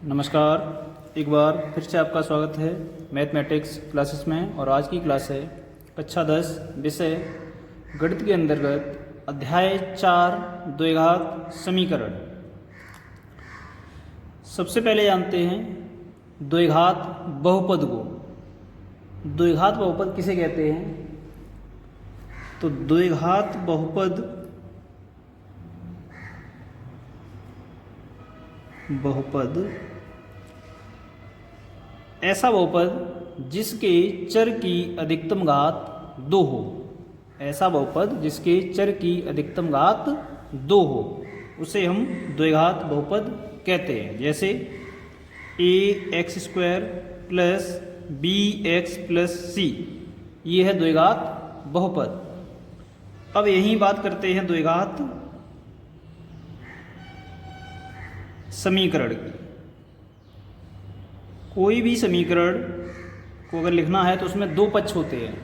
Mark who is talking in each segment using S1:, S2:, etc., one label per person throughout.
S1: नमस्कार, एक बार फिर से आपका स्वागत है मैथमेटिक्स क्लासेस में। और आज की क्लास है कक्षा 10 विषय गणित के अंतर्गत अध्याय 4 द्विघात समीकरण। सबसे पहले जानते हैं द्विघात बहुपद को। द्विघात बहुपद किसे कहते हैं? तो द्विघात बहुपद ऐसा बहुपद जिसके चर की अधिकतम घात 2 हो। ऐसा बहुपद जिसके चर की अधिकतम घात 2 हो उसे हम द्विघात बहुपद कहते हैं। जैसे ax² plus bx plus c, ये है द्विघात बहुपद। अब यही बात करते हैं द्विघात समीकरण की। कोई भी समीकरण को अगर लिखना है तो उसमें दो पक्ष होते हैं।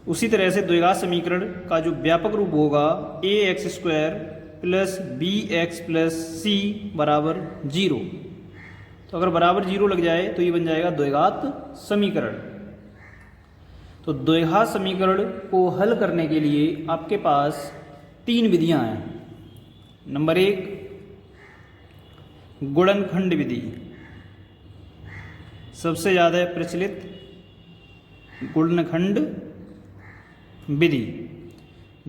S1: उसी तरह से द्विघात समीकरण का जो व्यापक रूप होगा ax² plus bx plus c बराबर 0। तो अगर बराबर 0 लग जाए तो ये बन जाएगा द्विघात समीकरण। तो द्विघात समीकरण को हल करने के लिए आपके पास 3 विधियां हैं। नंबर 1 गुणनखंड विधि, सबसे ज़्यादा प्रचलित गुणनखंड विधि।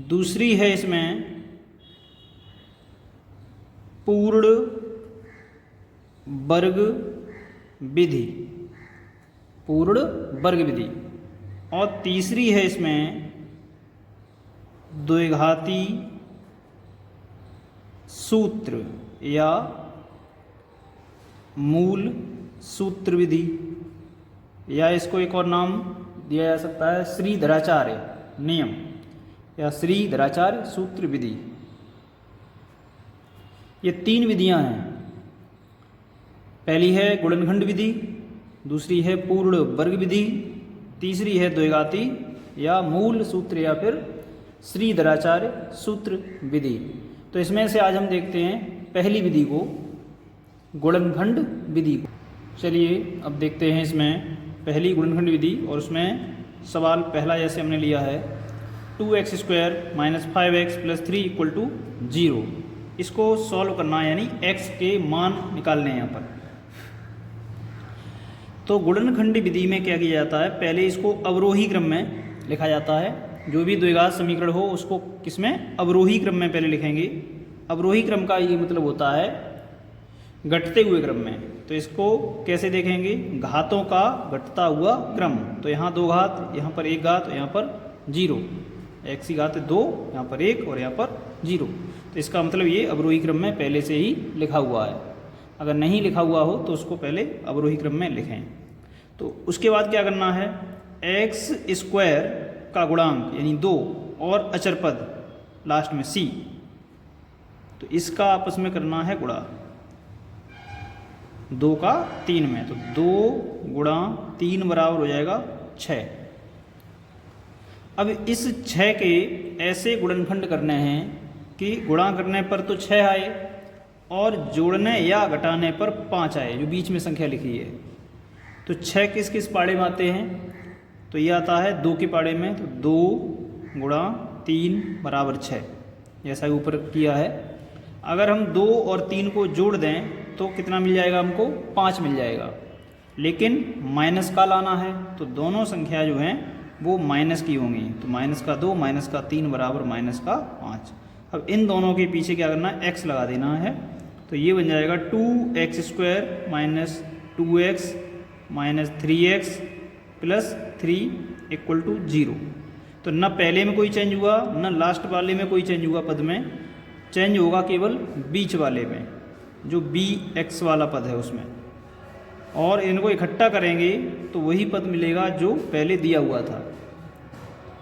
S1: दूसरी है इसमें पूर्ण वर्ग विधि, पूर्ण वर्ग विधि। और तीसरी है इसमें द्विघाती सूत्र या मूल सूत्र विधि, या इसको एक और नाम दिया जा सकता है श्रीधराचार्य नियम या श्रीधराचार्य सूत्र विधि। ये 3 विधियां हैं। पहली है गुणनखंड विधि, दूसरी है पूर्ण वर्ग विधि, तीसरी है द्विघाती या मूल सूत्र या फिर श्रीधराचार्य सूत्र विधि। तो इसमें से आज हम देखते हैं पहली विधि को, गुणनखंड विधि को। चलिए अब देखते हैं इसमें पहली गुणनखंड विधि। और उसमें सवाल पहला जैसे हमने लिया है 2x² minus 5x plus 3 equal to 0। इसको सॉल्व करना है, यानी x के मान निकालने हैं यहाँ पर। तो गुणनखंड विधि में क्या किया जाता है, पहले इसको अवरोही क्रम में लिखा जाता है। जो भी द्विघात समीकरण हो उसको किसमें, अवरोही क्रम में पहले लिखेंगे। अवरोही क्रम का ये मतलब होता है घटते हुए क्रम में। तो इसको कैसे देखेंगे, घातों का घटता हुआ क्रम। तो यहाँ 2 घात, यहाँ पर 1 घात, यहाँ पर 0। x की घात 2, यहाँ पर 1 और यहाँ पर 0। तो इसका मतलब ये अवरोही क्रम में पहले से ही लिखा हुआ है। अगर नहीं लिखा हुआ हो तो उसको पहले अवरोही क्रम में लिखें। तो उसके बाद क्या करना है, x² का गुणांक यानी 2 और अचर पद लास्ट में c, तो इसका आपस में करना है गुणा 2 का 3 में। तो 2 गुणा 3 बराबर हो जाएगा 6। अब इस 6 के ऐसे गुणनखंड करने हैं कि गुणा करने पर तो 6 आए और जोड़ने या घटाने पर 5 आए, जो बीच में संख्या लिखी है। तो 6 किस किस पाड़े में आते हैं, तो ये आता है 2 के पाड़े में। तो 2 गुणा 3 बराबर 6, जैसा ऊपर किया है। अगर हम 2 और 3 को जोड़ दें तो कितना मिल जाएगा हमको, 5 मिल जाएगा। लेकिन माइनस का लाना है तो दोनों संख्या जो हैं वो माइनस की होंगी। तो माइनस का 2 माइनस का 3 बराबर माइनस का 5। अब इन दोनों के पीछे क्या करना है, x लगा देना है। तो ये बन जाएगा 2x² minus 2x minus 3x plus 3 equal to 0। तो न पहले में कोई चेंज हुआ, न लास्ट वाले में कोई चेंज हुआ। पद में चेंज होगा केवल बीच वाले में, जो bx वाला पद है उसमें। और इनको इकट्ठा करेंगे तो वही पद मिलेगा जो पहले दिया हुआ था।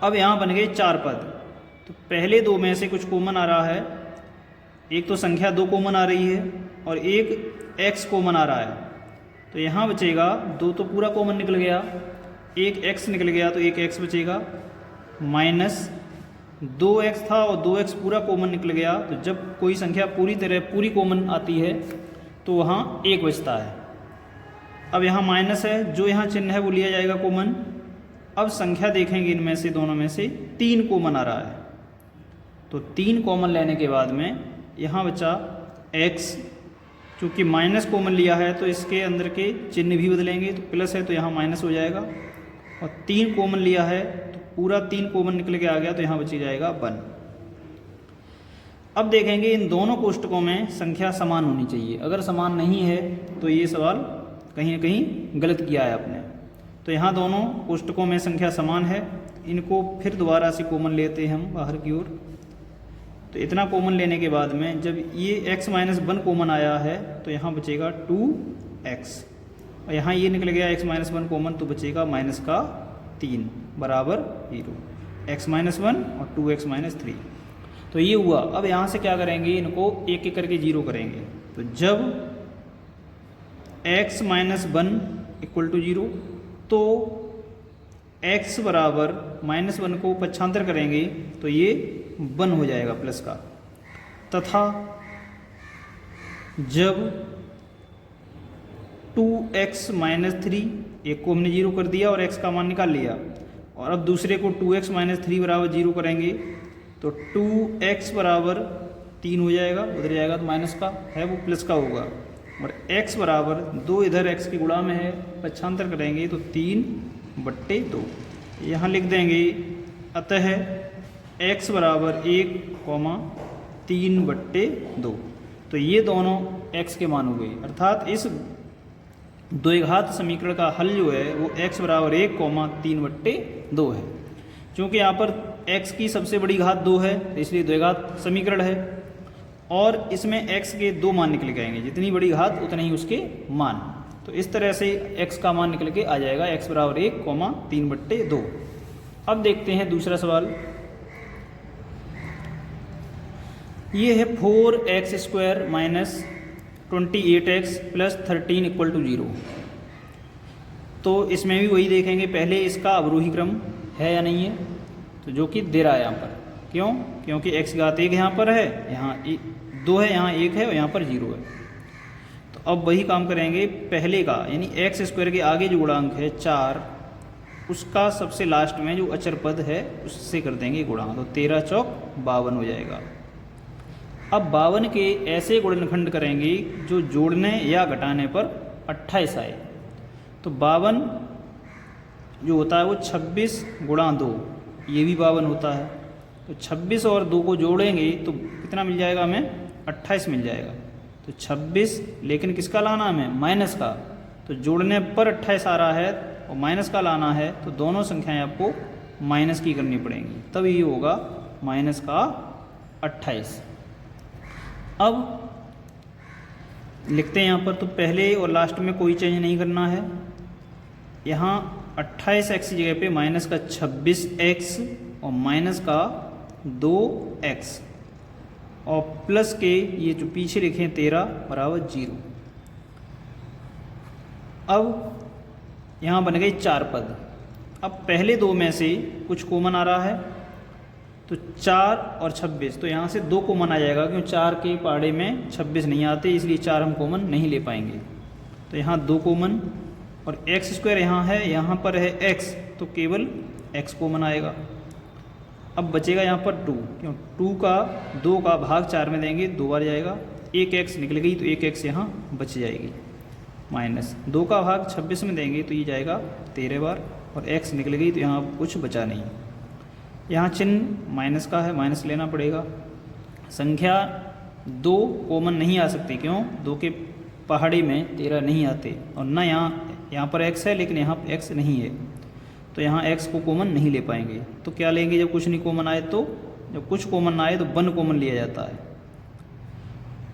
S1: अब यहाँ बन गए 4 पद। तो पहले 2 में से कुछ कॉमन आ रहा है। एक तो संख्या 2 कॉमन आ रही है और एक x कॉमन आ रहा है। तो यहाँ बचेगा 2 तो पूरा कॉमन निकल गया, एक x निकल गया तो एक x बचेगा, माइनस 2x था और 2x पूरा कॉमन निकल गया। तो जब कोई संख्या पूरी तरह पूरी कॉमन आती है तो वहाँ 1 बचता है। अब यहाँ माइनस है, जो यहाँ चिन्ह है वो लिया जाएगा कॉमन। अब संख्या देखेंगे, इनमें से दोनों में से 3 कॉमन आ रहा है, तो 3 कॉमन लेने के बाद में यहाँ बचा x। चूँकि माइनस कॉमन लिया है तो इसके अंदर के चिन्ह भी बदलेंगे, तो प्लस है तो यहाँ माइनस हो जाएगा। और 3 कॉमन लिया है तो पूरा 3 कॉमन निकल के आ गया, तो यहाँ बची जाएगा 1। अब देखेंगे इन दोनों कोष्टकों में संख्या समान होनी चाहिए। अगर समान नहीं है तो ये सवाल कहीं ना कहीं गलत किया है आपने। तो यहाँ दोनों कोष्टकों में संख्या समान है, इनको फिर दोबारा से कॉमन लेते हैं हम बाहर की ओर। तो इतना कॉमन लेने के बाद में जब ये x - 1 कॉमन आया है तो यहाँ बचेगा 2x, और यहाँ ये निकल गया x - 1 कॉमन, तो बचेगा माइनस का 3 बराबर 0। x - 1 और 2x - 3, तो ये हुआ। अब यहाँ से क्या करेंगे, इनको एक एक करके 0 करेंगे। तो जब x - 1 = 0 तो x बराबर -1 को पक्षांतर करेंगे तो ये 1 हो जाएगा प्लस का। तथा जब 2x - 3, एक को हमने 0 कर दिया और x का मान निकाल लिया, और अब दूसरे को 2x - 3 बराबर 0 करेंगे तो 2x बराबर 3 हो जाएगा, उधर जाएगा तो माइनस का है वो प्लस का होगा। और x बराबर 2 इधर x की गुणा में है, पक्षांतर करेंगे तो 3/2 यहाँ लिख देंगे। अतः x बराबर 1, 3/2। तो ये दोनों x के मान हो गए, अर्थात इस द्विघात समीकरण का हल जो है वो x बराबर 1, 3/2 है। क्योंकि यहाँ पर x की सबसे बड़ी घात 2 है, इसलिए द्विघात समीकरण है, और इसमें x के 2 मान निकल के आएंगे, जितनी बड़ी घात उतने ही उसके मान। तो इस तरह से x का मान निकल के आ जाएगा, x बराबर 1, 3/2। अब देखते हैं दूसरा सवाल। ये है 4x² - 28x + 13 = 0। तो इसमें भी वही देखेंगे, पहले इसका अवरोही क्रम है या नहीं है, तो जो कि दे रहा है यहाँ पर। क्यों? क्योंकि x घात 1 यहाँ पर है, यहाँ 2 है, यहाँ 1 है और यहाँ पर 0 है। तो अब वही काम करेंगे पहले का, यानी x² के आगे जो गुणांक है 4, उसका सबसे लास्ट में जो अचर पद है उससे कर देंगे गुणा, तो 13 चौक 52 हो जाएगा। अब 52 के ऐसे गुणनखंड करेंगे जो जोड़ने या घटाने पर 28 आए। तो 52 जो होता है वो 26 × 2, ये भी 52 होता है। तो 26 और 2 को जोड़ेंगे तो कितना मिल जाएगा हमें, 28 मिल जाएगा। तो 26, लेकिन किसका लाना हमें, माइनस का। तो जोड़ने पर 28 आ रहा है और माइनस का लाना है, तो दोनों संख्याएं आपको माइनस की करनी पड़ेंगी, तब ये होगा माइनस का 28। अब लिखते हैं यहाँ पर, तो पहले और लास्ट में कोई चेंज नहीं करना है। यहाँ 28x की जगह पे माइनस का 26x और माइनस का 2x और प्लस के ये जो पीछे लिखे 13 बराबर 0। अब यहाँ बन गए 4 पद। अब पहले 2 में से कुछ कॉमन आ रहा है, तो 4 और 26, तो यहाँ से 2 कॉमन आ जाएगा, क्यों 4 के पहाड़े में 26 नहीं आते, इसलिए 4 हम कॉमन नहीं ले पाएंगे। तो यहाँ 2 कॉमन, और x² यहाँ है, यहाँ पर है x, तो केवल x कॉमन आएगा। अब बचेगा यहाँ पर 2, क्यों 2 का 2 का भाग 4 में देंगे, 2 बार जाएगा, एक x निकल गई तो एक x यहाँ बच जाएगी, माइनस 2 का भाग 26 में देंगे तो ये जाएगा 13 बार, और x निकल गई तो यहाँ कुछ बचा नहीं। यहाँ चिन्ह माइनस का है, माइनस लेना पड़ेगा। संख्या 2 कॉमन नहीं आ सकती, क्यों 2 के पहाड़ी में 13 नहीं आते, और ना यहाँ पर x है लेकिन यहाँ x नहीं है, तो यहाँ x को कॉमन नहीं ले पाएंगे। तो क्या लेंगे जब कुछ नहीं कॉमन आए, तो जब कुछ कॉमन आए तो 1 कॉमन लिया जाता है।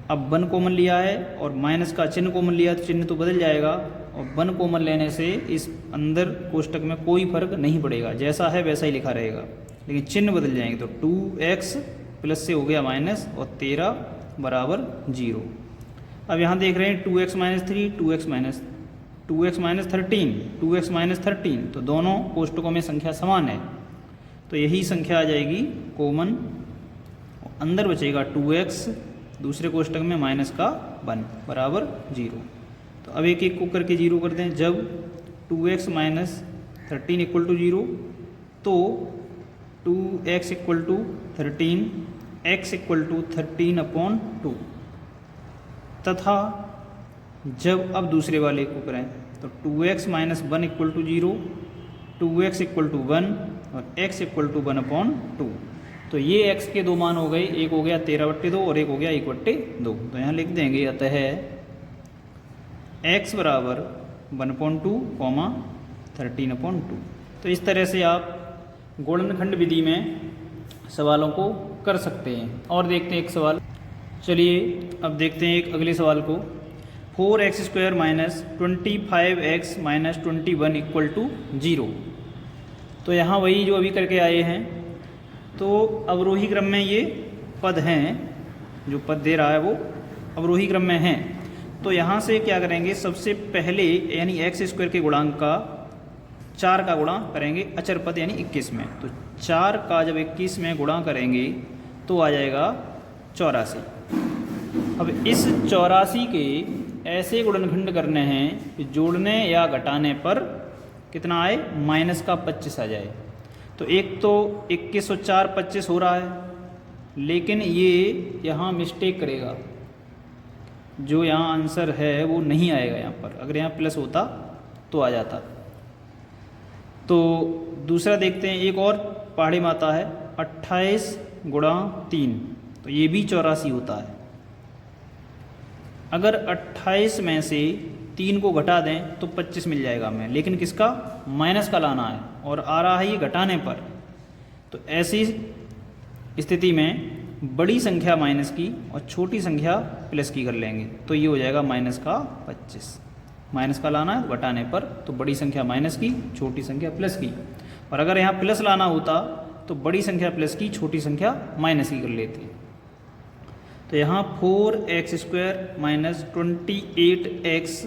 S1: अब 1 कॉमन लिया है और माइनस का चिन्ह कॉमन लिया, तो चिन्ह तो बदल जाएगा, और 1 कॉमन लेने से इस अंदर कोष्टक में कोई फर्क नहीं पड़ेगा, जैसा है वैसा ही लिखा रहेगा, लेकिन चिन्ह बदल जाएंगे। तो 2x प्लस से हो गया माइनस, और 13 बराबर 0। अब यहाँ देख रहे हैं 2x - 3, 2x - 13, तो दोनों कोष्टकों में संख्या समान है, तो यही संख्या आ जाएगी कॉमन। अंदर बचेगा 2x, दूसरे कोष्टक में माइनस का 1 बराबर 0। तो अब एक एक को करके 0 कर दें। जब 2x माइनस 13 इक्वल टू 0 तो 2x equal to 13, x equal to 13/2 तथा जब अब दूसरे वाले को करें तो 2x minus 1 equal to 0, 2x equal to 1 और x इक्वल टू 1/2। तो ये x के दो मान हो गए, एक हो गया 13/2 और एक हो गया 1/2। तो यहाँ लिख देंगे अतः x बराबर 1/2, 13/2। तो इस तरह से आप गुणनखंड विधि में सवालों को कर सकते हैं। और देखते हैं एक सवाल। चलिए अब देखते हैं एक अगले सवाल को। 4x² minus 25x minus 21 equal to 0। तो यहाँ वही जो अभी करके आए हैं। तो अवरोही क्रम में ये पद हैं, जो पद दे रहा है वो अवरोही क्रम में हैं। तो यहाँ से क्या करेंगे, सबसे पहले यानी x² के गुणांक का 4 का गुणा करेंगे अचर पद यानी 21 में। तो 4 का जब 21 में गुणा करेंगे तो आ जाएगा 84। अब इस 84 के ऐसे गुणनखंड करने हैं कि जोड़ने या घटाने पर कितना आए, माइनस का 25 आ जाए। तो एक तो 21 और 4 25 हो रहा है, लेकिन ये यहाँ मिस्टेक करेगा, जो यहाँ आंसर है वो नहीं आएगा यहाँ पर। अगर यहाँ प्लस होता तो आ जाता। तो दूसरा देखते हैं, एक और पहाड़ी माता है 28 गुणा 3, तो ये भी 84 होता है। अगर 28 में से 3 को घटा दें तो 25 मिल जाएगा हमें, लेकिन किसका, माइनस का लाना है और आ रहा है ये घटाने पर। तो ऐसी स्थिति में बड़ी संख्या माइनस की और छोटी संख्या प्लस की कर लेंगे। तो ये हो जाएगा माइनस का 25। माइनस का लाना है घटाने पर, तो बड़ी संख्या माइनस की, छोटी संख्या प्लस की। और अगर यहाँ प्लस लाना होता तो बड़ी संख्या प्लस की, छोटी संख्या माइनस की कर लेती। तो यहाँ 4x² minus 28x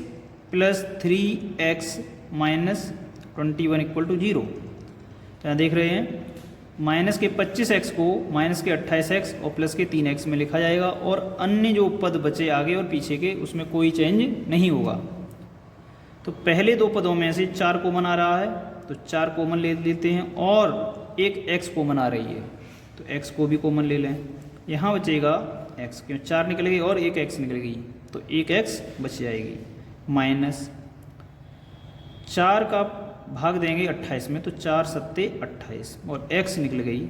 S1: plus 3x minus 21 equal to 0। तो यहाँ देख रहे हैं माइनस के 25x को माइनस के 28x और प्लस के 3x में लिखा जाएगा, और अन्य जो पद बचे आगे और पीछे के उसमें कोई चेंज नहीं होगा। तो पहले दो पदों में से 4 कॉमन आ रहा है, तो 4 कॉमन ले लेते हैं, और एक x कॉमन आ रही है तो x को भी कॉमन ले लें। यहाँ बचेगा x, क्यों 4 निकल गई और एक x निकल गई, तो एक x बच जाएगी। माइनस 4 का भाग देंगे 28 में, तो 4 सत्ते 28 और x निकल गई।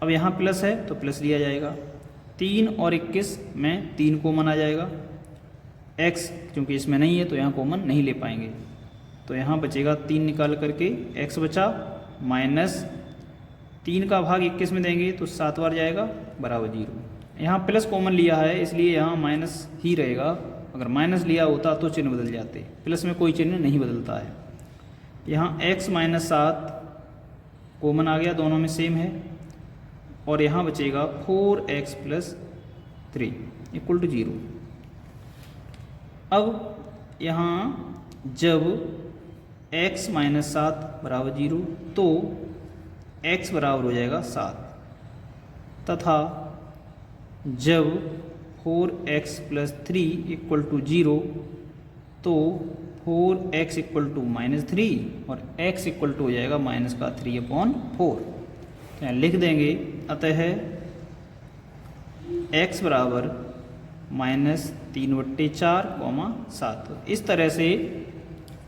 S1: अब यहाँ प्लस है तो प्लस लिया जाएगा। 3 और 21 में 3 कॉमन आ जाएगा। x क्योंकि इसमें नहीं है तो यहाँ कॉमन नहीं ले पाएंगे, तो यहाँ बचेगा 3 निकाल करके x बचा, माइनस 3 का भाग 21 में देंगे तो 7 बार जाएगा बराबर 0। यहाँ प्लस कॉमन लिया है इसलिए यहाँ माइनस ही रहेगा। अगर माइनस लिया होता तो चिन्ह बदल जाते, प्लस में कोई चिन्ह नहीं बदलता है। यहाँ x माइनस 7 कॉमन आ गया, दोनों में सेम है, और यहाँ बचेगा 4x प्लस 3 इक्वल टू 0। अब यहाँ जब x माइनस 7 बराबर 0 तो x बराबर हो जाएगा 7, तथा जब 4x प्लस 3 इक्वल टू 0 तो 4x इक्वल टू माइनस 3 और x इक्वल टू हो जाएगा माइनस का 3/4। तो लिख देंगे अतः x बराबर माइनस 3/4, 7। इस तरह से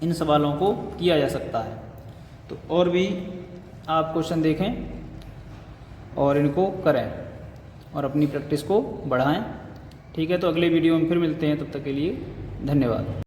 S1: इन सवालों को किया जा सकता है। तो और भी आप क्वेश्चन देखें और इनको करें और अपनी प्रैक्टिस को बढ़ाएं। ठीक है, तो अगले वीडियो में फिर मिलते हैं, तब तक के लिए धन्यवाद।